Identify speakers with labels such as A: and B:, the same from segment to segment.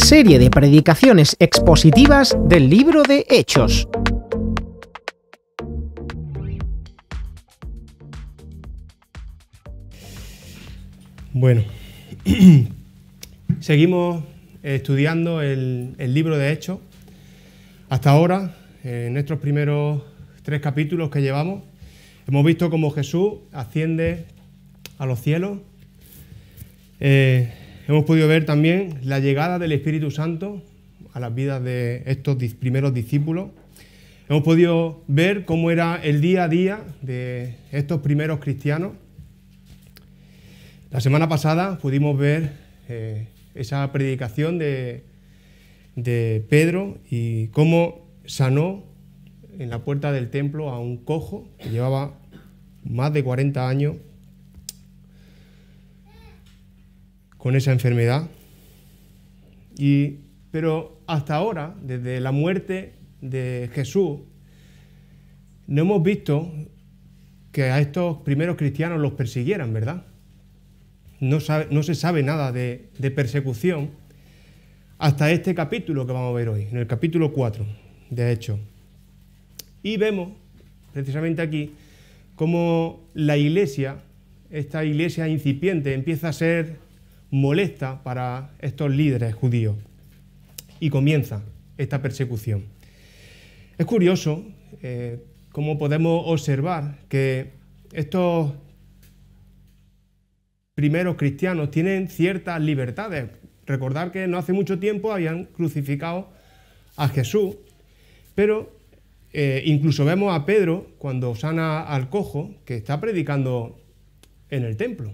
A: serie de predicaciones expositivas del libro de Hechos.
B: Bueno, seguimos estudiando el libro de Hechos. Hasta ahora, en estos primeros 3 capítulos que llevamos, hemos visto cómo Jesús asciende a los cielos. Hemos podido ver también la llegada del Espíritu Santo a las vidas de estos primeros discípulos. Hemos podido ver cómo era el día a día de estos primeros cristianos. La semana pasada pudimos ver esa predicación de Pedro y cómo sanó en la puerta del templo a un cojo que llevaba más de 40 años con esa enfermedad. Pero hasta ahora, desde la muerte de Jesús, no hemos visto que a estos primeros cristianos los persiguieran, ¿verdad? No se sabe nada de persecución hasta este capítulo que vamos a ver hoy, en el capítulo 4 de Hechos. Y vemos, precisamente aquí, cómo la iglesia, esta iglesia incipiente, empieza a ser molesta para estos líderes judíos y comienza esta persecución. Es curioso cómo podemos observar que estos primeros cristianos tienen ciertas libertades. Recordar que no hace mucho tiempo habían crucificado a Jesús, pero incluso vemos a Pedro cuando sana al cojo que está predicando en el templo.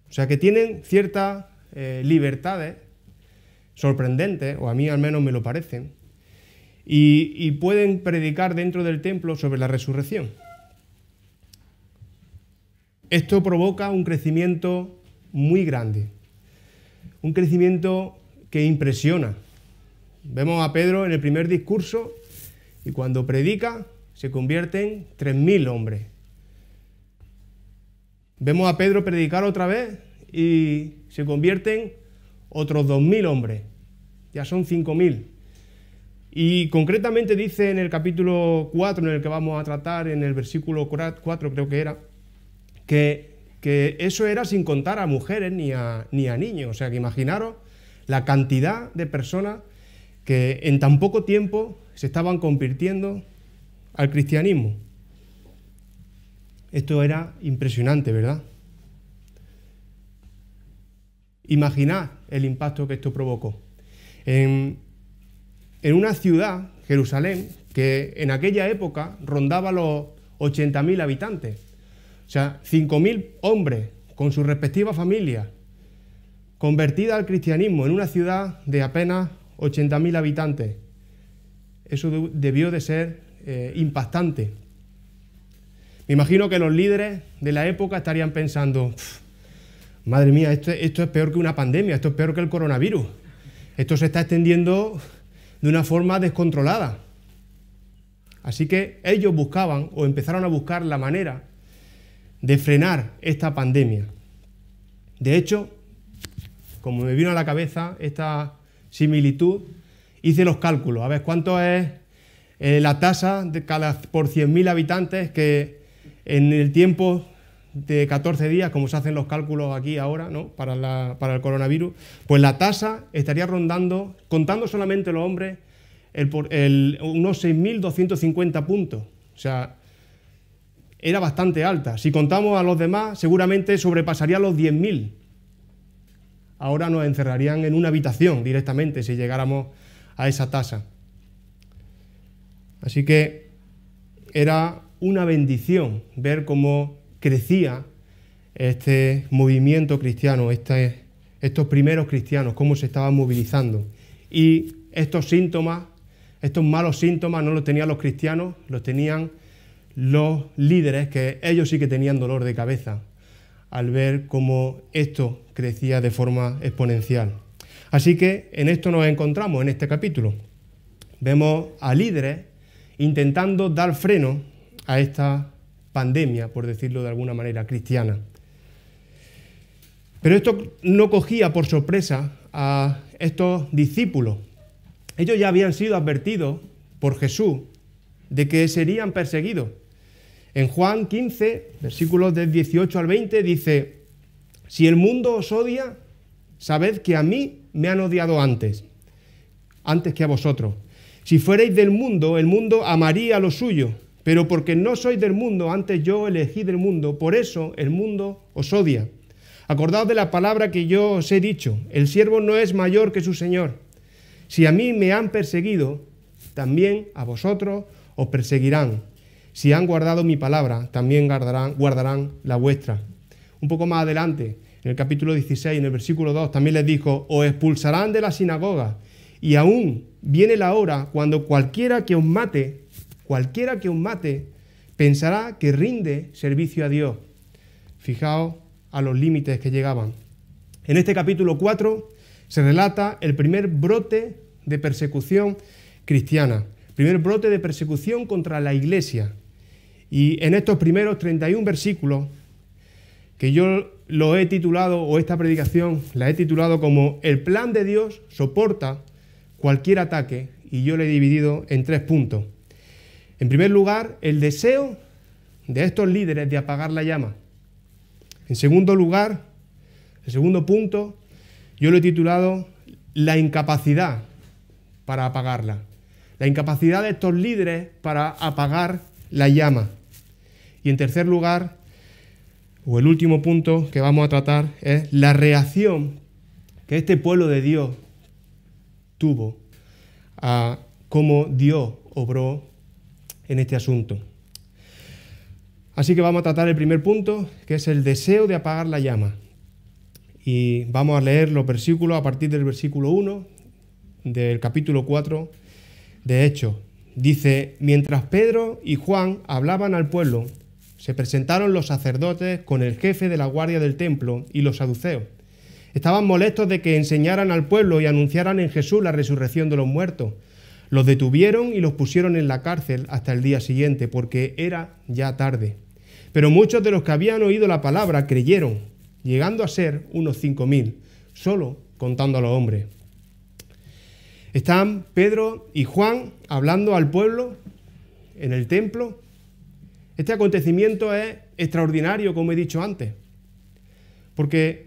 B: O sea que tienen ciertas libertades sorprendentes, o a mí al menos me lo parecen, y pueden predicar dentro del templo sobre la resurrección. Esto provoca un crecimiento muy grande, un crecimiento que impresiona. Vemos a Pedro en el primer discurso y cuando predica se convierten 3.000 hombres. Vemos a Pedro predicar otra vez y se convierten otros 2.000 hombres. Ya son 5.000. Y concretamente dice en el capítulo 4, en el que vamos a tratar, en el versículo 4 creo que era, que eso era sin contar a mujeres ni a niños. O sea que imaginaros la cantidad de personas que en tan poco tiempo se estaban convirtiendo al cristianismo. Esto era impresionante, ¿verdad? Imaginad el impacto que esto provocó. En una ciudad, Jerusalén, que en aquella época rondaba los 80.000 habitantes. O sea, 5.000 hombres con sus respectivas familias, convertida al cristianismo en una ciudad de apenas 80.000 habitantes. Eso debió de ser impactante. Me imagino que los líderes de la época estarían pensando, madre mía, esto es peor que una pandemia, esto es peor que el coronavirus. Esto se está extendiendo de una forma descontrolada. Así que ellos buscaban o empezaron a buscar la manera de frenar esta pandemia. De hecho, como me vino a la cabeza esta similitud, hice los cálculos. A ver, ¿cuánto es la tasa por 100.000 habitantes que en el tiempo de 14 días, como se hacen los cálculos aquí ahora, ¿no?, para el coronavirus, pues la tasa estaría rondando, contando solamente los hombres, unos 6.250 puntos. O sea, era bastante alta. Si contamos a los demás, seguramente sobrepasaría los 10.000. Ahora nos encerrarían en una habitación directamente si llegáramos a esa tasa. Así que era una bendición ver cómo crecía este movimiento cristiano, estos primeros cristianos, cómo se estaban movilizando. Y estos síntomas, estos malos síntomas no los tenían los cristianos, los tenían los líderes, que ellos sí que tenían dolor de cabeza al ver cómo esto crecía de forma exponencial. Así que en esto nos encontramos en este capítulo. Vemos a líderes intentando dar freno a esta pandemia, por decirlo de alguna manera, cristiana. Pero esto no cogía por sorpresa a estos discípulos. Ellos ya habían sido advertidos por Jesús de que serían perseguidos. En Juan 15, versículos del 18 al 20, dice: si el mundo os odia, sabed que a mí me han odiado antes que a vosotros. Si fuerais del mundo, el mundo amaría lo suyo, pero porque no sois del mundo, antes yo elegí del mundo, por eso el mundo os odia. Acordaos de la palabra que yo os he dicho: el siervo no es mayor que su señor. Si a mí me han perseguido, también a vosotros os perseguirán. Si han guardado mi palabra, también guardarán la vuestra. Un poco más adelante, en el capítulo 16, en el versículo 2, también les dijo: os expulsarán de la sinagoga, y aún viene la hora cuando cualquiera que os mate, pensará que rinde servicio a Dios. Fijaos a los límites que llegaban. En este capítulo 4 se relata el primer brote de persecución cristiana, primer brote de persecución contra la Iglesia. Y en estos primeros 31 versículos, que yo lo he titulado, o esta predicación la he titulado como El plan de Dios soporta cualquier ataque, y yo lo he dividido en 3 puntos. En primer lugar, el deseo de estos líderes de apagar la llama. En segundo lugar, el segundo punto, yo lo he titulado la incapacidad para apagarla. La incapacidad de estos líderes para apagar la llama. Y en tercer lugar, o el último punto que vamos a tratar, es la reacción que este pueblo de Dios tuvo a cómo Dios obró en este asunto. Así que vamos a tratar el primer punto, que es el deseo de apagar la llama. Y vamos a leer los versículos a partir del versículo 1 del capítulo 4 de Hechos. Dice: mientras Pedro y Juan hablaban al pueblo, se presentaron los sacerdotes con el jefe de la guardia del templo y los saduceos. Estaban molestos de que enseñaran al pueblo y anunciaran en Jesús la resurrección de los muertos. Los detuvieron y los pusieron en la cárcel hasta el día siguiente, porque era ya tarde. Pero muchos de los que habían oído la palabra creyeron, llegando a ser unos 5.000, solo contando a los hombres. Están Pedro y Juan hablando al pueblo en el templo. Este acontecimiento es extraordinario, como he dicho antes, porque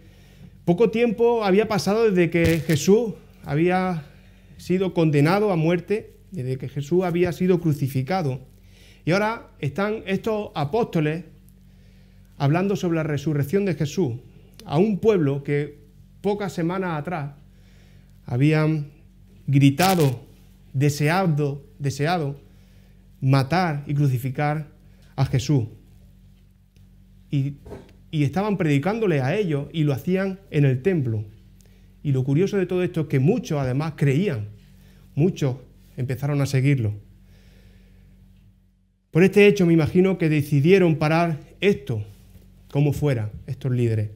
B: poco tiempo había pasado desde que Jesús había sido condenado a muerte, desde que Jesús había sido crucificado. Y ahora están estos apóstoles hablando sobre la resurrección de Jesús a un pueblo que pocas semanas atrás habían gritado, deseado matar y crucificar a Jesús. Y estaban predicándole a ellos y lo hacían en el templo. Y lo curioso de todo esto es que muchos además creían, muchos empezaron a seguirlo. Por este hecho me imagino que decidieron parar esto, como fuera, estos líderes.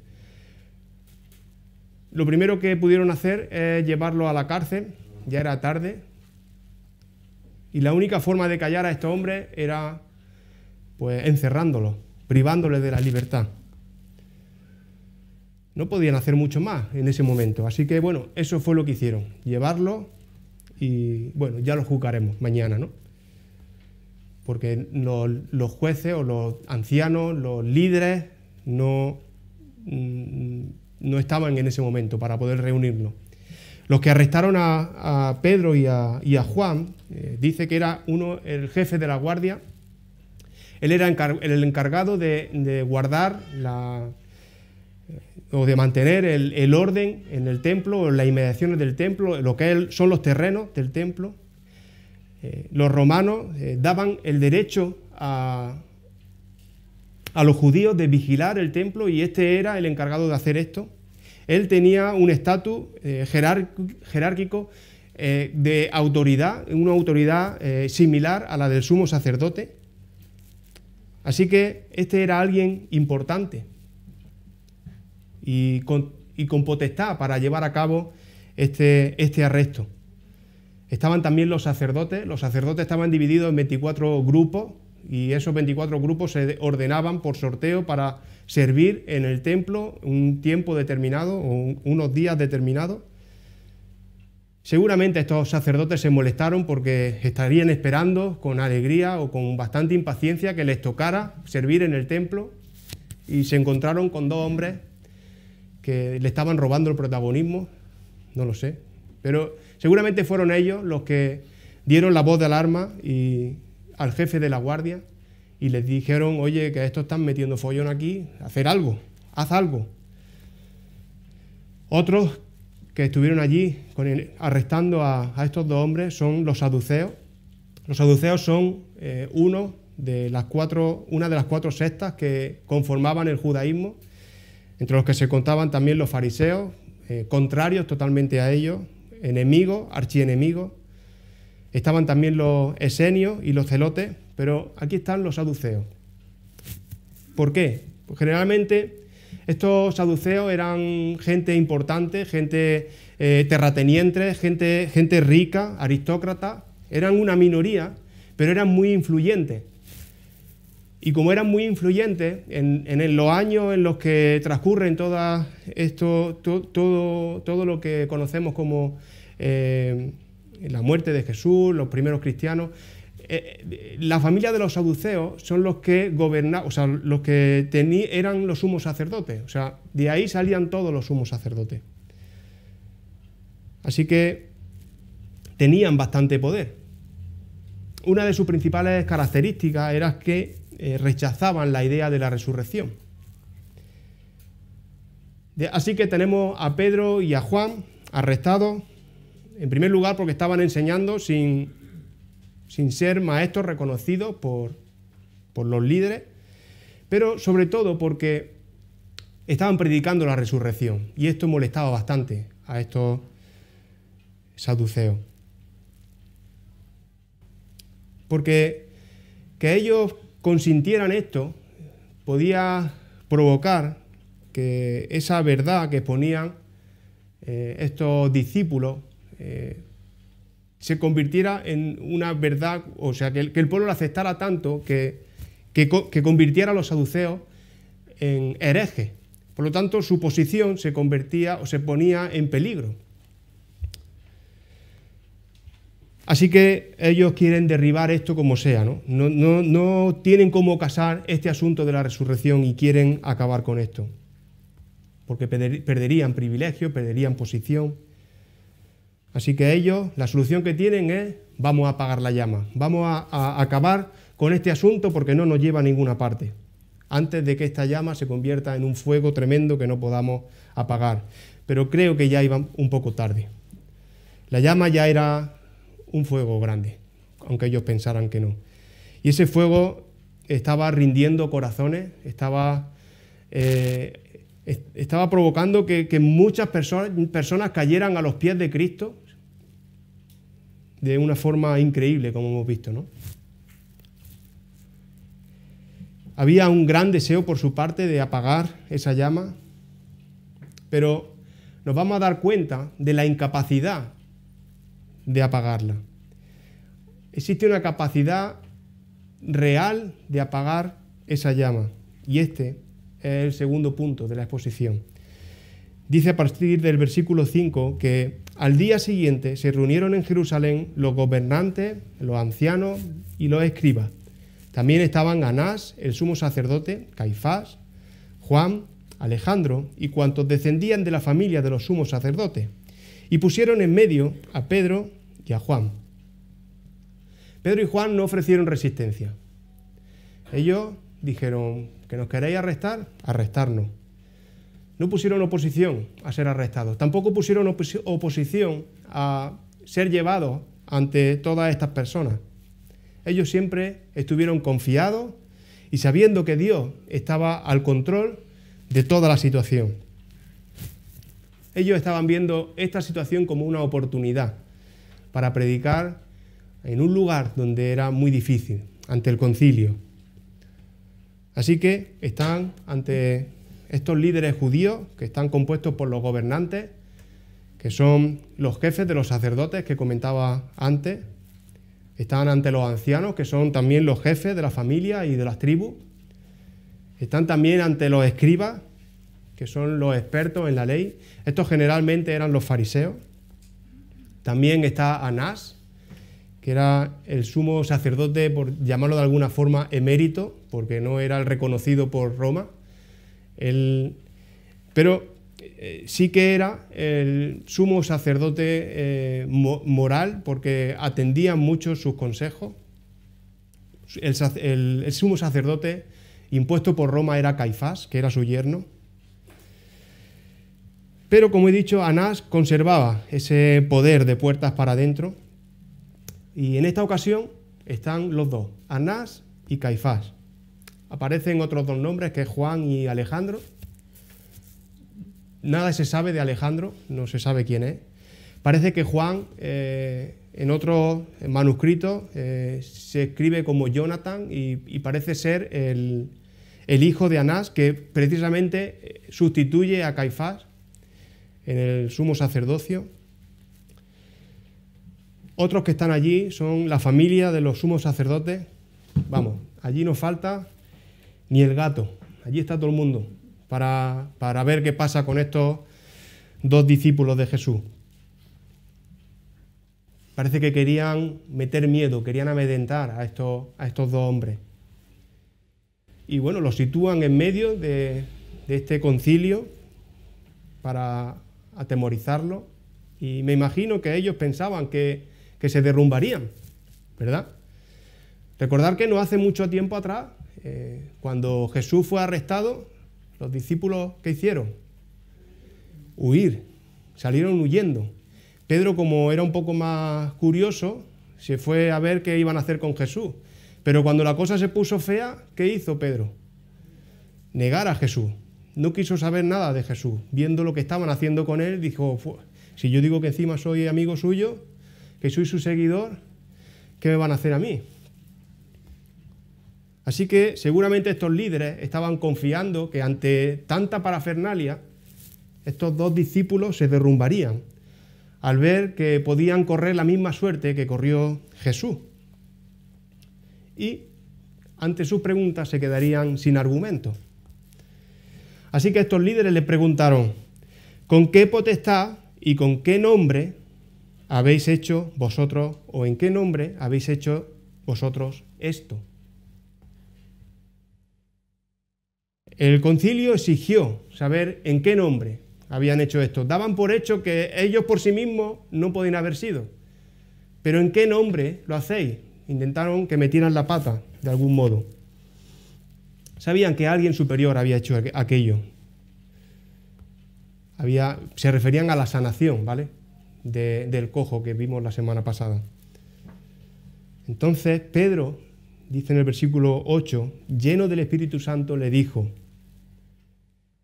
B: Lo primero que pudieron hacer es llevarlo a la cárcel, ya era tarde, y la única forma de callar a estos hombres era pues encerrándolos, privándoles de la libertad. No podían hacer mucho más en ese momento, así que bueno, eso fue lo que hicieron, llevarlo y bueno, ya lo juzgaremos mañana, ¿no? Porque los jueces o los ancianos, los líderes, no estaban en ese momento para poder reunirlo. Los que arrestaron a Pedro y a Juan, dice que era el jefe de la guardia. Él era el encargado de guardar o de mantener el orden en el templo, o en las inmediaciones del templo, lo que son los terrenos del templo. Los romanos daban el derecho a los judíos de vigilar el templo, y este era el encargado de hacer esto. Él tenía un estatus jerárquico de autoridad, una autoridad similar a la del sumo sacerdote. Así que este era alguien importante y con potestad para llevar a cabo este arresto. Estaban también los sacerdotes estaban divididos en 24 grupos, y esos 24 grupos se ordenaban por sorteo para servir en el templo un tiempo determinado o unos días determinados. Seguramente estos sacerdotes se molestaron porque estarían esperando con alegría o con bastante impaciencia que les tocara servir en el templo, y se encontraron con dos hombres que le estaban robando el protagonismo, no lo sé, pero seguramente fueron ellos los que dieron la voz de alarma al jefe de la guardia y les dijeron: oye, que estos están metiendo follón aquí, hacer algo, haz algo. Otros que estuvieron allí arrestando a estos dos hombres son los saduceos. Los saduceos son una de las cuatro sectas que conformaban el judaísmo, entre los que se contaban también los fariseos, contrarios totalmente a ellos, enemigos, archienemigos. Estaban también los esenios y los celotes, pero aquí están los saduceos. ¿Por qué? Pues generalmente estos saduceos eran gente importante, gente terrateniente, gente rica, aristócrata. Eran una minoría, pero eran muy influyentes. Y como eran muy influyentes, en los años en los que transcurren todo lo que conocemos como la muerte de Jesús, los primeros cristianos, la familia de los saduceos son los que gobernaban, o sea, los que eran los sumos sacerdotes. O sea, de ahí salían todos los sumos sacerdotes. Así que tenían bastante poder. Una de sus principales características era que rechazaban la idea de la resurrección. Así que tenemos a Pedro y a Juan arrestados, en primer lugar porque estaban enseñando sin ser maestros reconocidos por los líderes, pero sobre todo porque estaban predicando la resurrección, y esto molestaba bastante a estos saduceos. Porque que ellos consintieran esto podía provocar que esa verdad que exponían estos discípulos se convirtiera en una verdad, o sea, que el pueblo la aceptara tanto que convirtiera a los saduceos en herejes. Por lo tanto, su posición se convertía o se ponía en peligro. Así que ellos quieren derribar esto como sea, ¿no? No tienen cómo casar este asunto de la resurrección y quieren acabar con esto. Porque perderían privilegio, perderían posición. Así que ellos, la solución que tienen es: vamos a apagar la llama, vamos a acabar con este asunto porque no nos lleva a ninguna parte, antes de que esta llama se convierta en un fuego tremendo que no podamos apagar. Pero creo que ya iban un poco tarde. La llama ya era un fuego grande, aunque ellos pensaran que no. Y ese fuego estaba rindiendo corazones, estaba provocando que muchas personas cayeran a los pies de Cristo de una forma increíble, como hemos visto, ¿no? Había un gran deseo por su parte de apagar esa llama, pero nos vamos a dar cuenta de la incapacidad de apagarla. Existe una capacidad real de apagar esa llama, y este es el segundo punto de la exposición. Dice a partir del versículo 5 que al día siguiente se reunieron en Jerusalén los gobernantes, los ancianos y los escribas. También estaban Anás, el sumo sacerdote, Caifás, Juan, Alejandro y cuantos descendían de la familia de los sumos sacerdotes, y pusieron en medio a Pedro y a Juan. Pedro y Juan no ofrecieron resistencia. Ellos dijeron: ¿que nos queréis arrestar? Arrestarnos. No pusieron oposición a ser arrestados. Tampoco pusieron oposición a ser llevados ante todas estas personas. Ellos siempre estuvieron confiados y sabiendo que Dios estaba al control de toda la situación. Ellos estaban viendo esta situación como una oportunidad para predicar en un lugar donde era muy difícil, ante el concilio. Así que están ante estos líderes judíos que están compuestos por los gobernantes, que son los jefes de los sacerdotes que comentaba antes. Están ante los ancianos, que son también los jefes de la familia y de las tribus. Están también ante los escribas, que son los expertos en la ley. Estos generalmente eran los fariseos. También está Anás, que era el sumo sacerdote, por llamarlo de alguna forma, emérito, porque no era el reconocido por Roma. Pero sí que era el sumo sacerdote moral, porque atendía mucho sus consejos. El sumo sacerdote impuesto por Roma era Caifás, que era su yerno. Pero, como he dicho, Anás conservaba ese poder de puertas para adentro. Y en esta ocasión están los dos, Anás y Caifás. Aparecen otros dos nombres, que es Juan y Alejandro. Nada se sabe de Alejandro, no se sabe quién es. Parece que Juan, en otros manuscritos, se escribe como Jonathan y parece ser el hijo de Anás, que precisamente sustituye a Caifás en el sumo sacerdocio. Otros que están allí son la familia de los sumos sacerdotes. Vamos, allí no falta ni el gato, allí está todo el mundo para ver qué pasa con estos dos discípulos de Jesús. Parece que querían meter miedo, querían amedrentar a estos dos hombres. Y bueno, los sitúan en medio de este concilio para atemorizarlo, y me imagino que ellos pensaban que se derrumbarían, ¿verdad? Recordar que no hace mucho tiempo atrás, cuando Jesús fue arrestado, los discípulos, ¿qué hicieron? Huir, salieron huyendo. Pedro, como era un poco más curioso, se fue a ver qué iban a hacer con Jesús. Pero cuando la cosa se puso fea, ¿qué hizo Pedro? Negar a Jesús. No quiso saber nada de Jesús. Viendo lo que estaban haciendo con él, dijo, si yo digo que encima soy amigo suyo, que soy su seguidor, ¿qué me van a hacer a mí? Así que seguramente estos líderes estaban confiando que ante tanta parafernalia, estos dos discípulos se derrumbarían al ver que podían correr la misma suerte que corrió Jesús. Y ante sus preguntas se quedarían sin argumentos. Así que estos líderes le preguntaron, ¿con qué potestad y con qué nombre habéis hecho vosotros, o en qué nombre habéis hecho vosotros esto? El concilio exigió saber en qué nombre habían hecho esto. Daban por hecho que ellos por sí mismos no podían haber sido. Pero ¿en qué nombre lo hacéis? Intentaron que metieran la pata de algún modo. Sabían que alguien superior había hecho aquello. Se referían a la sanación, ¿vale? Del cojo que vimos la semana pasada. Entonces Pedro, dice en el versículo 8, lleno del Espíritu Santo, le dijo.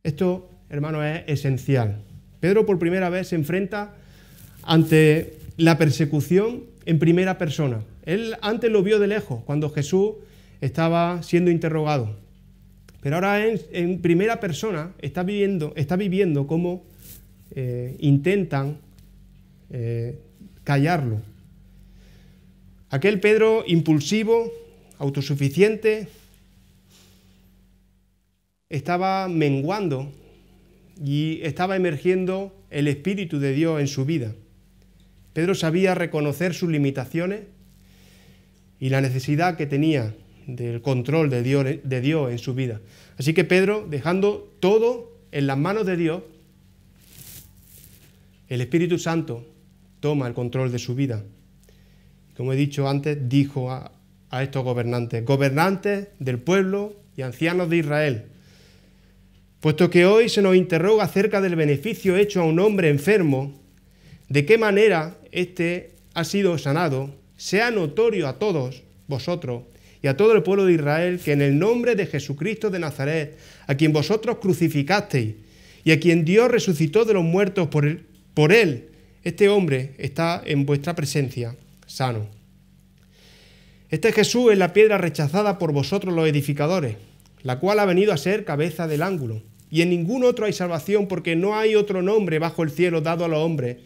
B: Esto, hermano, es esencial. Pedro por primera vez se enfrenta ante la persecución en primera persona. Él antes lo vio de lejos, cuando Jesús estaba siendo interrogado. Pero ahora en primera persona está viviendo cómo intentan callarlo. Aquel Pedro impulsivo, autosuficiente, estaba menguando y estaba emergiendo el Espíritu de Dios en su vida. Pedro sabía reconocer sus limitaciones y la necesidad que tenía del control de Dios en su vida. Así que Pedro, dejando todo en las manos de Dios, el Espíritu Santo toma el control de su vida. Como he dicho antes, dijo a estos gobernantes del pueblo y ancianos de Israel, puesto que hoy se nos interroga acerca del beneficio hecho a un hombre enfermo, de qué manera éste ha sido sanado, sea notorio a todos vosotros y a todo el pueblo de Israel que en el nombre de Jesucristo de Nazaret, a quien vosotros crucificasteis y a quien Dios resucitó de los muertos por él, este hombre está en vuestra presencia sano. Este Jesús es la piedra rechazada por vosotros los edificadores, la cual ha venido a ser cabeza del ángulo. Y en ningún otro hay salvación, porque no hay otro nombre bajo el cielo dado a los hombres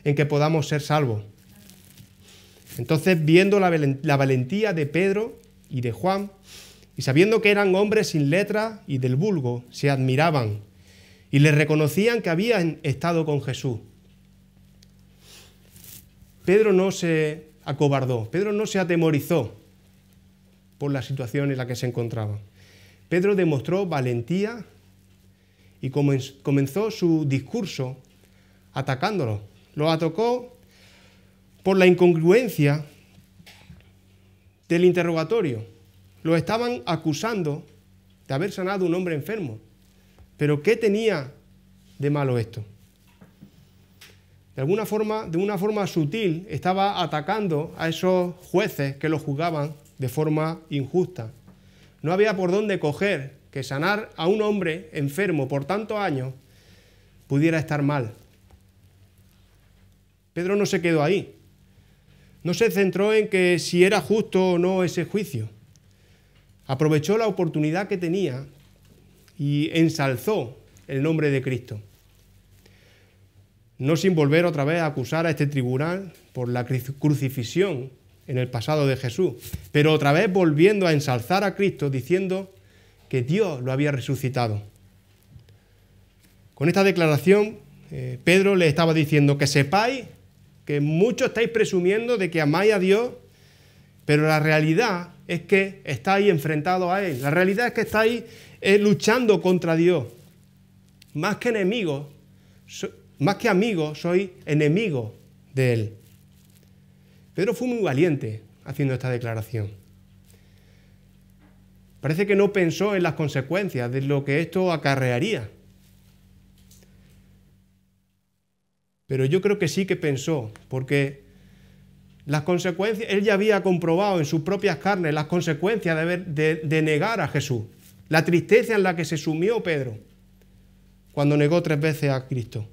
B: en que podamos ser salvos. Entonces, viendo la valentía de Pedro y de Juan, y sabiendo que eran hombres sin letra y del vulgo, se admiraban y les reconocían que habían estado con Jesús. Pedro no se acobardó, Pedro no se atemorizó por la situación en la que se encontraba. Pedro demostró valentía y comenzó su discurso atacándolo. Lo atacó por la incongruencia del interrogatorio. Lo estaban acusando de haber sanado a un hombre enfermo. ¿Pero qué tenía de malo esto? De una forma sutil, estaba atacando a esos jueces que lo juzgaban de forma injusta. No había por dónde coger que sanar a un hombre enfermo por tantos años pudiera estar mal. Pedro no se quedó ahí. No se centró en que si era justo o no ese juicio. Aprovechó la oportunidad que tenía y ensalzó el nombre de Cristo. No sin volver otra vez a acusar a este tribunal por la crucifixión en el pasado de Jesús, pero otra vez volviendo a ensalzar a Cristo diciendo que Dios lo había resucitado. Con esta declaración, Pedro le estaba diciendo que sepáis que muchos estáis presumiendo de que amáis a Dios, pero la realidad es que estáis enfrentados a Él. La realidad es que estáis luchando contra Dios. Más que enemigos, más que amigos, sois enemigos de Él. Pedro fue muy valiente haciendo esta declaración. Parece que no pensó en las consecuencias de lo que esto acarrearía. Pero yo creo que sí que pensó, porque las consecuencias, él ya había comprobado en sus propias carnes las consecuencias de negar a Jesús. La tristeza en la que se sumió Pedro cuando negó 3 veces a Cristo.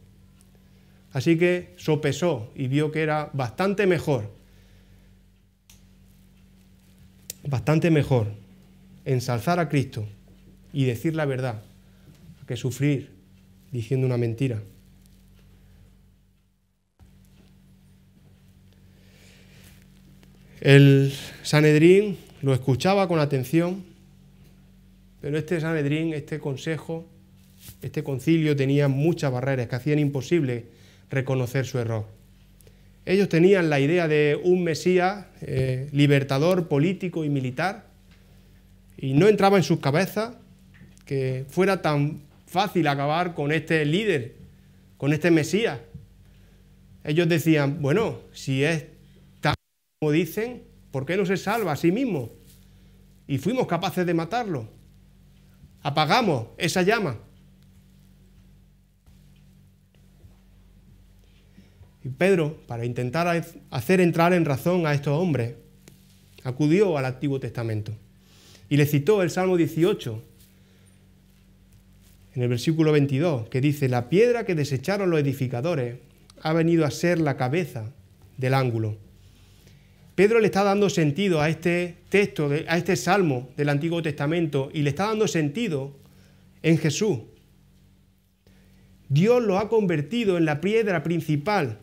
B: Así que sopesó y vio que era bastante mejor ensalzar a Cristo y decir la verdad que sufrir diciendo una mentira. El Sanedrín lo escuchaba con atención, pero este Sanedrín, este consejo, este concilio tenía muchas barreras que hacían imposible reconocer su error. Ellos tenían la idea de un Mesías libertador, político y militar, y no entraba en sus cabezas que fuera tan fácil acabar con este líder, con este Mesías. Ellos decían, bueno, si es tan como dicen, ¿por qué no se salva a sí mismo? Y fuimos capaces de matarlo. Apagamos esa llama. Y Pedro, para intentar hacer entrar en razón a estos hombres, acudió al Antiguo Testamento y le citó el Salmo 18, en el versículo 22, que dice: la piedra que desecharon los edificadores ha venido a ser la cabeza del ángulo. Pedro le está dando sentido a este texto, a este Salmo del Antiguo Testamento, y le está dando sentido en Jesús. Dios lo ha convertido en la piedra principal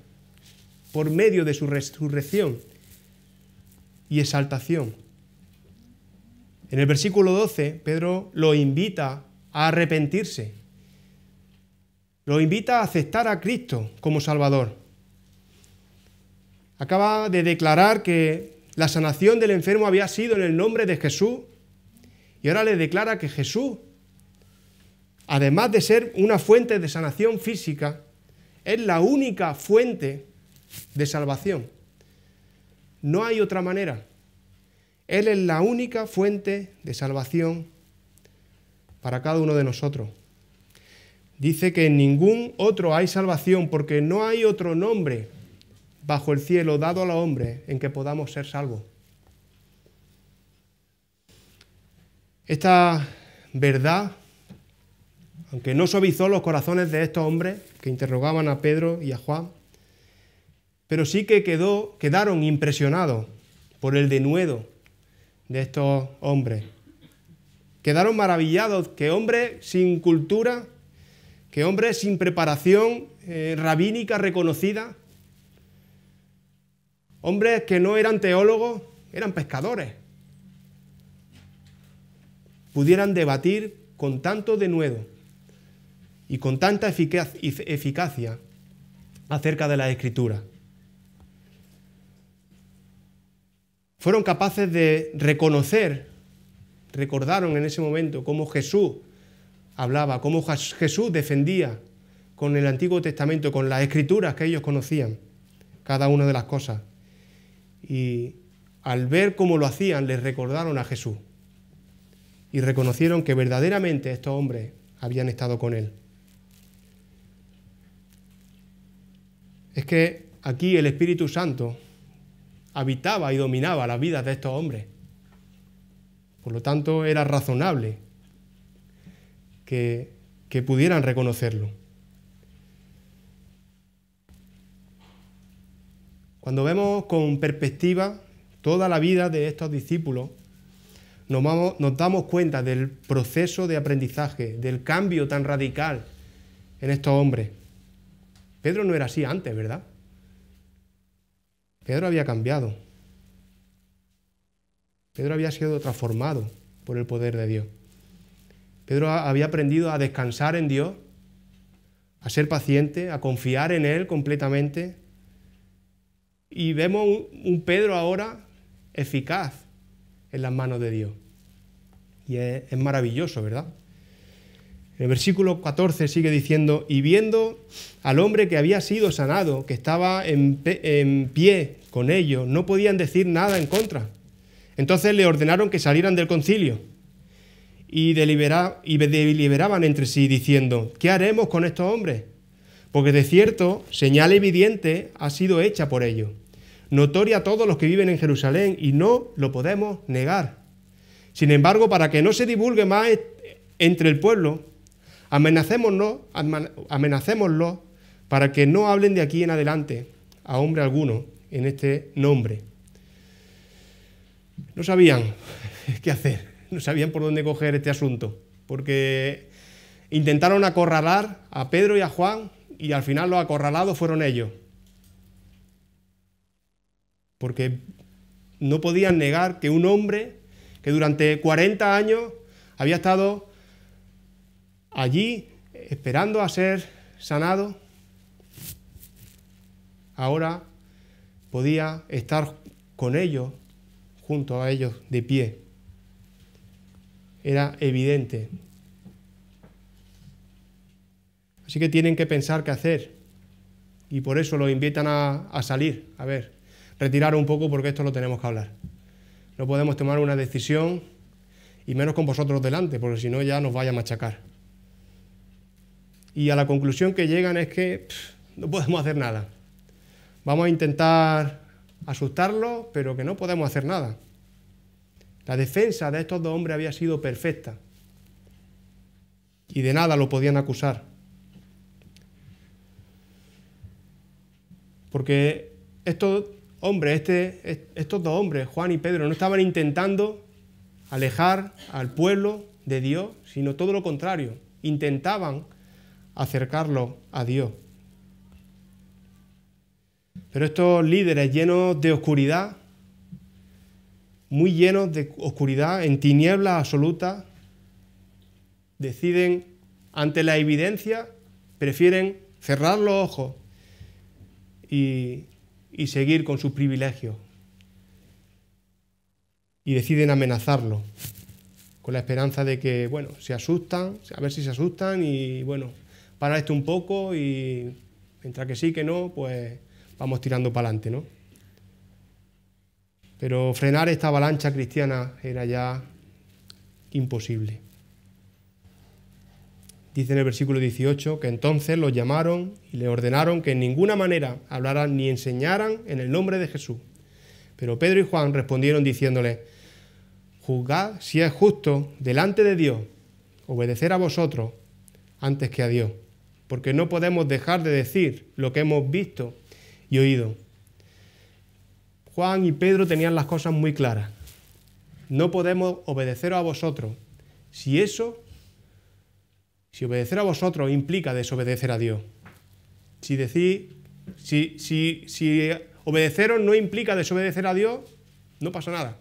B: por medio de su resurrección y exaltación. En el versículo 12, Pedro lo invita a arrepentirse. Lo invita a aceptar a Cristo como Salvador. Acaba de declarar que la sanación del enfermo había sido en el nombre de Jesús, y ahora le declara que Jesús, además de ser una fuente de sanación física, es la única fuente de salvación. No hay otra manera. Él es la única fuente de salvación para cada uno de nosotros. Dice que en ningún otro hay salvación, porque no hay otro nombre bajo el cielo dado a los hombres en que podamos ser salvos. Esta verdad, aunque no suavizó los corazones de estos hombres que interrogaban a Pedro y a Juan, pero sí que quedaron impresionados por el denuedo de estos hombres. Quedaron maravillados que hombres sin cultura, que hombres sin preparación rabínica reconocida, hombres que no eran teólogos, eran pescadores, pudieran debatir con tanto denuedo y con tanta eficacia acerca de la Escritura. fueron capaces de reconocer, recordaron en ese momento cómo Jesús hablaba, cómo Jesús defendía con el Antiguo Testamento, con las Escrituras que ellos conocían, cada una de las cosas. Y al ver cómo lo hacían, les recordaron a Jesús y reconocieron que verdaderamente estos hombres habían estado con él. Es que aquí el Espíritu Santo habitaba y dominaba las vidas de estos hombres. Por lo tanto, era razonable que pudieran reconocerlo. Cuando vemos con perspectiva toda la vida de estos discípulos, nos damos cuenta del proceso de aprendizaje, del cambio tan radical en estos hombres. Pedro no era así antes, ¿verdad? Pedro había cambiado. Pedro había sido transformado por el poder de Dios. Pedro había aprendido a descansar en Dios, a ser paciente, a confiar en Él completamente. Y vemos un Pedro ahora eficaz en las manos de Dios. Y es maravilloso, ¿verdad? En el versículo 14 sigue diciendo, y viendo al hombre que había sido sanado, que estaba en pie con ellos, no podían decir nada en contra. Entonces le ordenaron que salieran del concilio y deliberaban entre sí, diciendo, ¿qué haremos con estos hombres? Porque de cierto, señal evidente ha sido hecha por ellos, notoria a todos los que viven en Jerusalén, y no lo podemos negar. Sin embargo, para que no se divulgue más entre el pueblo, amenacémoslos para que no hablen de aquí en adelante a hombre alguno en este nombre. No sabían qué hacer, no sabían por dónde coger este asunto, porque intentaron acorralar a Pedro y a Juan y al final los acorralados fueron ellos. Porque no podían negar que un hombre que durante 40 años había estado allí esperando a ser sanado, ahora podía estar con ellos, junto a ellos, de pie. Era evidente. Así que tienen que pensar qué hacer. Y por eso los invitan a salir. A ver, retirar un poco porque esto lo tenemos que hablar. No podemos tomar una decisión, y menos con vosotros delante, porque si no ya nos vaya a machacar. Y a la conclusión que llegan es que no podemos hacer nada. Vamos a intentar asustarlos, pero que no podemos hacer nada. La defensa de estos dos hombres había sido perfecta y de nada lo podían acusar. Porque estos dos hombres, Juan y Pedro, no estaban intentando alejar al pueblo de Dios, sino todo lo contrario, intentaban acercarlo a Dios. Pero estos líderes llenos de oscuridad, muy llenos de oscuridad, en tinieblas absolutas, deciden, ante la evidencia, prefieren cerrar los ojos y seguir con sus privilegios. Y deciden amenazarlo, con la esperanza de que, bueno, se asustan, a ver si se asustan y, bueno, para esto un poco y mientras que sí, que no, pues vamos tirando para adelante, ¿no? Pero frenar esta avalancha cristiana era ya imposible. Dice en el versículo 18 que entonces los llamaron y le ordenaron que en ninguna manera hablaran ni enseñaran en el nombre de Jesús. Pero Pedro y Juan respondieron diciéndole, juzgad si es justo delante de Dios obedecer a vosotros antes que a Dios, porque no podemos dejar de decir lo que hemos visto y oído. Juan y Pedro tenían las cosas muy claras. No podemos obedecer a vosotros si obedecer a vosotros implica desobedecer a Dios. Si obedeceros no implica desobedecer a Dios, no pasa nada.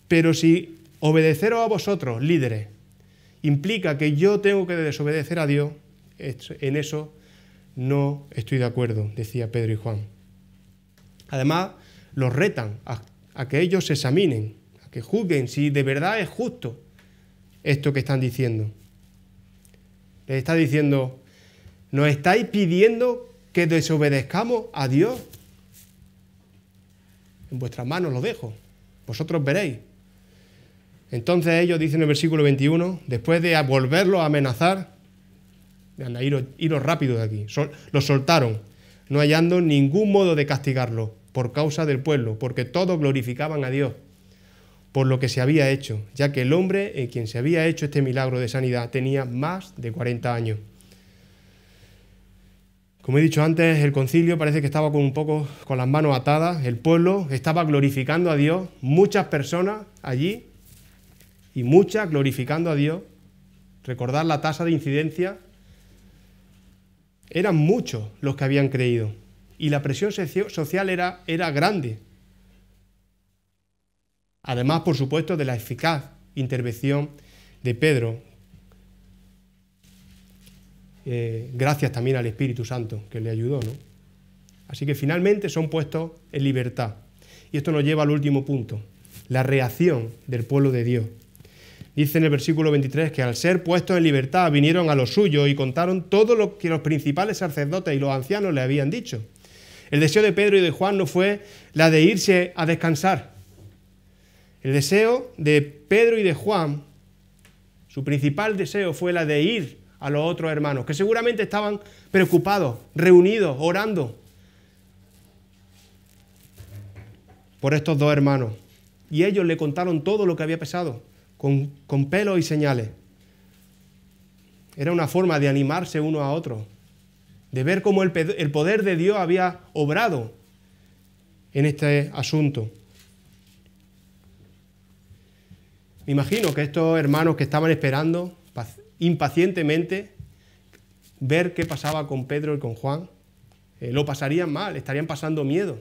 B: Pero si obedeceros a vosotros, líderes, implica que yo tengo que desobedecer a Dios, en eso no estoy de acuerdo, decía Pedro y Juan. Además, los retan a a que ellos se examinen, a que juzguen si de verdad es justo esto que están diciendo. Les está diciendo, ¿nos estáis pidiendo que desobedezcamos a Dios? En vuestras manos lo dejo, vosotros veréis. Entonces ellos dicen en el versículo 21, después de volverlos a amenazar, anda, iros rápido de aquí, los soltaron, no hallando ningún modo de castigarlos por causa del pueblo, porque todos glorificaban a Dios por lo que se había hecho, ya que el hombre en quien se había hecho este milagro de sanidad tenía más de 40 años. Como he dicho antes, el concilio parece que estaba un poco con las manos atadas, el pueblo estaba glorificando a Dios, muchas personas allí, y muchas glorificando a Dios. Recordar la tasa de incidencia, eran muchos los que habían creído, y la presión social era grande. Además, por supuesto, de la eficaz intervención de Pedro, gracias también al Espíritu Santo que le ayudó, ¿no? Así que finalmente son puestos en libertad. Y esto nos lleva al último punto, la reacción del pueblo de Dios. Dice en el versículo 23 que al ser puestos en libertad vinieron a los suyos y contaron todo lo que los principales sacerdotes y los ancianos le habían dicho. El deseo de Pedro y de Juan no fue la de irse a descansar. El deseo de Pedro y de Juan, su principal deseo fue la de ir a los otros hermanos, que seguramente estaban preocupados, reunidos, orando por estos dos hermanos. Y ellos le contaron todo lo que había pasado, con pelos y señales. Era una forma de animarse uno a otro, de ver cómo el poder de Dios había obrado en este asunto. Me imagino que estos hermanos que estaban esperando impacientemente ver qué pasaba con Pedro y con Juan, lo pasarían mal, estarían pasando miedo.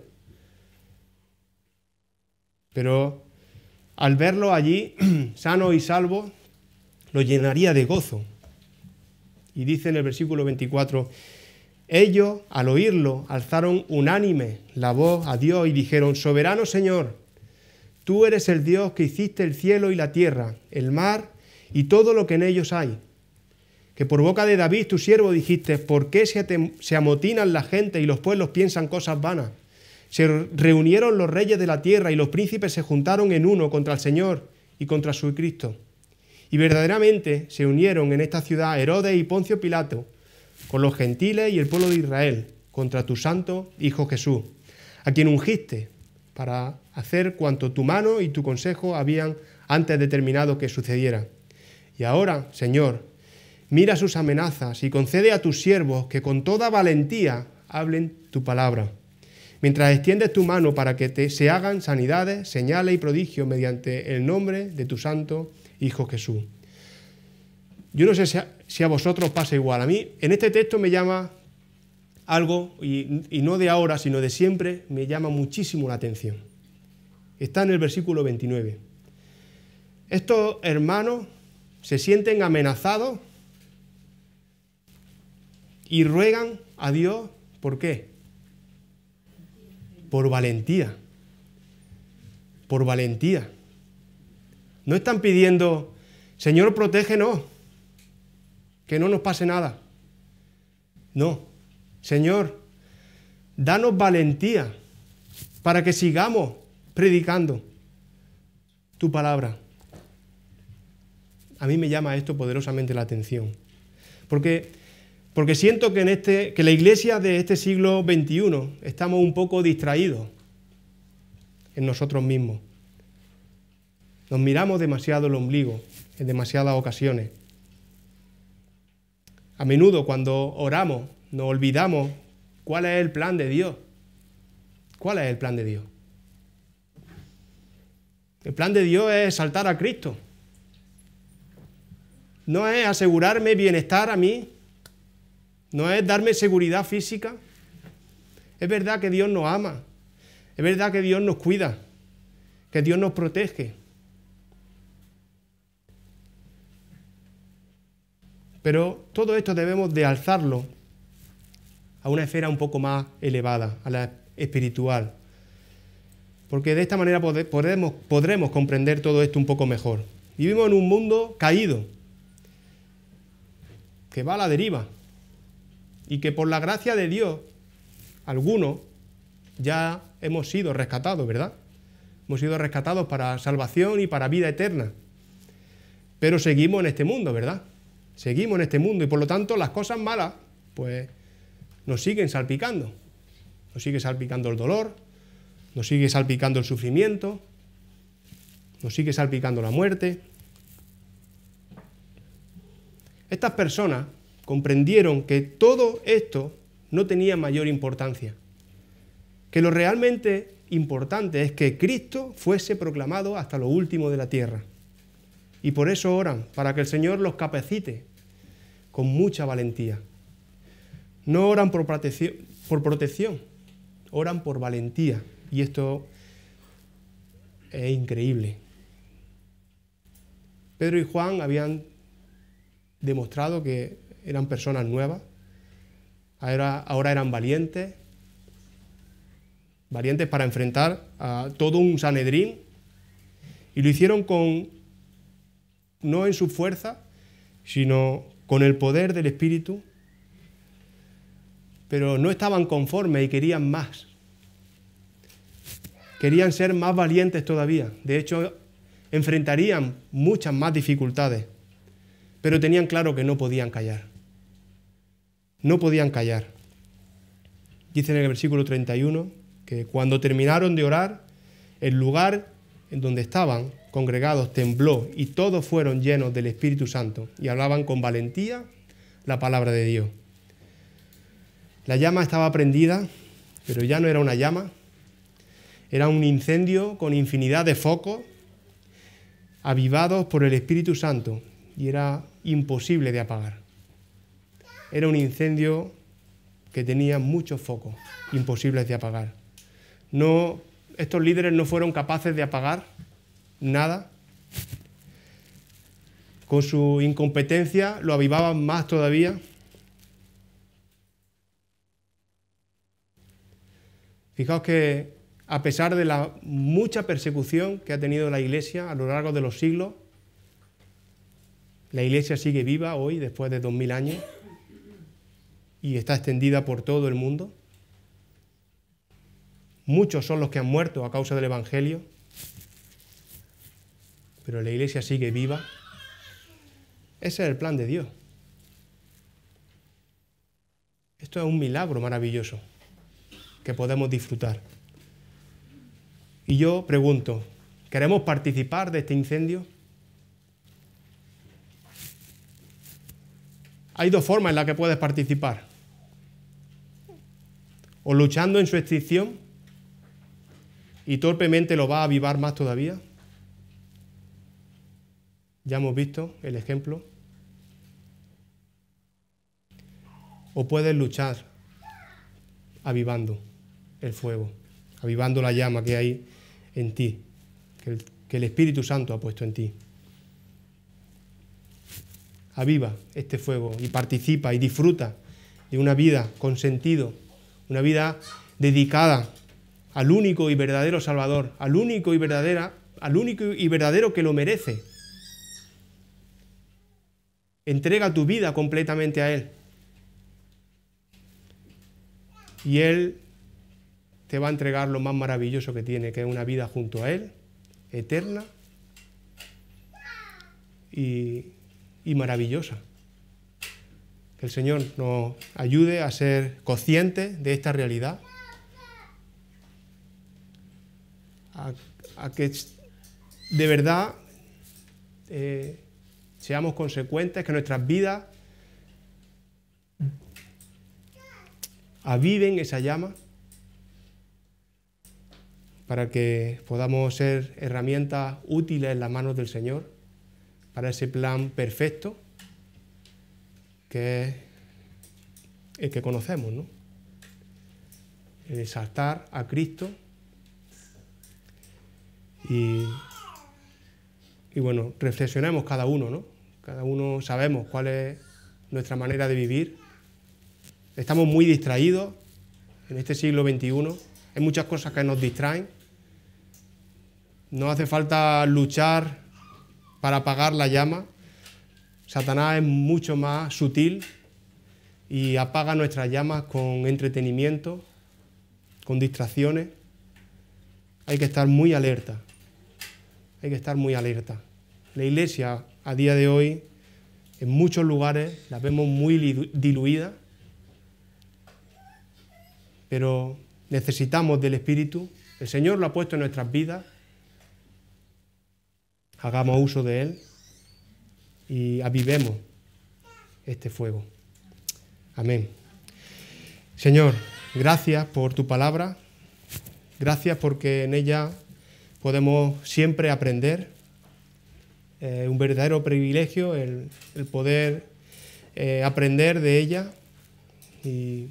B: Pero al verlo allí, sano y salvo, lo llenaría de gozo. Y dice en el versículo 24, ellos, al oírlo, alzaron unánime la voz a Dios y dijeron, soberano Señor, tú eres el Dios que hiciste el cielo y la tierra, el mar y todo lo que en ellos hay. Que por boca de David, tu siervo, dijiste, ¿por qué se amotinan la gente y los pueblos piensan cosas vanas? Se reunieron los reyes de la tierra y los príncipes se juntaron en uno contra el Señor y contra su Cristo. Y verdaderamente se unieron en esta ciudad Herodes y Poncio Pilato con los gentiles y el pueblo de Israel contra tu santo Hijo Jesús, a quien ungiste para hacer cuanto tu mano y tu consejo habían antes determinado que sucediera. Y ahora, Señor, mira sus amenazas y concede a tus siervos que con toda valentía hablen tu palabra, mientras extiendes tu mano para que se hagan sanidades, señales y prodigios mediante el nombre de tu santo Hijo Jesús. Yo no sé si a vosotros pasa igual. A mí en este texto me llama algo, y no de ahora, sino de siempre, me llama muchísimo la atención. Está en el versículo 29. Estos hermanos se sienten amenazados y ruegan a Dios, ¿por qué? Por valentía. Por valentía. No están pidiendo, Señor, protégenos, que no nos pase nada. No, Señor, danos valentía para que sigamos predicando tu palabra. A mí me llama esto poderosamente la atención. Porque siento que la iglesia de este siglo XXI estamos un poco distraídos en nosotros mismos. Nos miramos demasiado el ombligo en demasiadas ocasiones. A menudo cuando oramos nos olvidamos cuál es el plan de Dios. ¿Cuál es el plan de Dios? El plan de Dios es exaltar a Cristo. No es asegurarme bienestar a mí. No es darme seguridad física. Es verdad que Dios nos ama. Es verdad que Dios nos cuida. Que Dios nos protege. Pero todo esto debemos de alzarlo a una esfera un poco más elevada, a la espiritual. porque de esta manera podremos comprender todo esto un poco mejor. Vivimos en un mundo caído, que va a la deriva, y que por la gracia de Dios, algunos ya hemos sido rescatados, ¿verdad? Hemos sido rescatados para salvación y para vida eterna. Pero seguimos en este mundo, ¿verdad? Seguimos en este mundo y por lo tanto las cosas malas, pues nos siguen salpicando. Nos sigue salpicando el dolor, nos sigue salpicando el sufrimiento, nos sigue salpicando la muerte. Estas personas comprendieron que todo esto no tenía mayor importancia, que lo realmente importante es que Cristo fuese proclamado hasta lo último de la tierra. Y por eso oran, para que el Señor los capacite con mucha valentía. No oran por protección, oran por valentía. Y esto es increíble. Pedro y Juan habían demostrado que eran personas nuevas, ahora eran valientes para enfrentar a todo un Sanedrín, y lo hicieron no en su fuerza, sino con el poder del Espíritu, pero no estaban conformes y querían más. Querían ser más valientes todavía. De hecho, enfrentarían muchas más dificultades, pero tenían claro que no podían callar. No podían callar. Dice en el versículo 31 que cuando terminaron de orar, el lugar en donde estaban congregados tembló y todos fueron llenos del Espíritu Santo y hablaban con valentía la palabra de Dios. La llama estaba prendida, pero ya no era una llama, era un incendio con infinidad de focos avivados por el Espíritu Santo y era imposible de apagar. Era un incendio que tenía muchos focos imposibles de apagar. Estos líderes no fueron capaces de apagar nada. Con su incompetencia lo avivaban más todavía. Fijaos que a pesar de la mucha persecución que ha tenido la Iglesia a lo largo de los siglos, la Iglesia sigue viva hoy después de 2000 años y está extendida por todo el mundo. Muchos son los que han muerto a causa del Evangelio, pero la Iglesia sigue viva. Ese es el plan de Dios. Esto es un milagro maravilloso que podemos disfrutar. Y yo pregunto, ¿queremos participar de este incendio? Hay dos formas en las que puedes participar. O luchando en su extinción y torpemente lo va a avivar más todavía. Ya hemos visto el ejemplo. O puedes luchar avivando el fuego, avivando la llama que hay en ti, que el Espíritu Santo ha puesto en ti. Aviva este fuego y participa y disfruta de una vida con sentido, una vida dedicada al único y verdadero Salvador, al único y verdadero que lo merece. Entrega tu vida completamente a Él. Y Él te va a entregar lo más maravilloso que tiene, que es una vida junto a Él, eterna y maravillosa. Que el Señor nos ayude a ser conscientes de esta realidad, a que de verdad seamos consecuentes, que nuestras vidas aviven esa llama, para que podamos ser herramientas útiles en las manos del Señor, para ese plan perfecto que es el que conocemos, ¿no? El exaltar a Cristo y bueno, reflexionemos cada uno, ¿no? Cada uno sabemos cuál es nuestra manera de vivir. Estamos muy distraídos en este siglo XXI. Hay muchas cosas que nos distraen. No hace falta luchar para apagar la llama. Satanás es mucho más sutil y apaga nuestras llamas con entretenimiento, con distracciones. Hay que estar muy alerta. Hay que estar muy alerta. La iglesia a día de hoy, en muchos lugares, la vemos muy diluida, pero necesitamos del Espíritu. El Señor lo ha puesto en nuestras vidas. Hagamos uso de Él y avivemos este fuego. Amén. Señor, gracias por tu palabra. Gracias porque en ella podemos siempre aprender. Un verdadero privilegio el poder aprender de ella. Y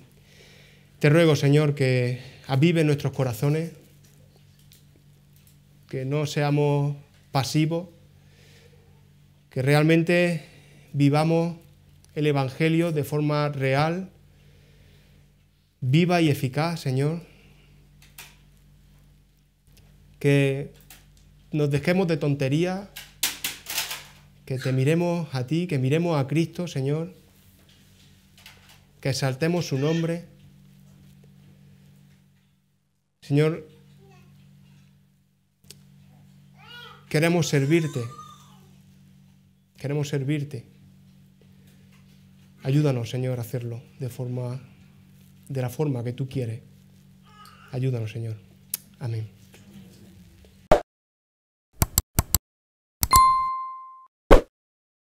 B: te ruego, Señor, que avive nuestros corazones, que no seamos pasivos, que realmente vivamos el Evangelio de forma real, viva y eficaz, Señor. Que nos dejemos de tonterías, que te miremos a ti, que miremos a Cristo, Señor, que exaltemos su nombre. Señor, queremos servirte. Queremos servirte. Ayúdanos, Señor, a hacerlo de la forma que tú quieres. Ayúdanos, Señor. Amén.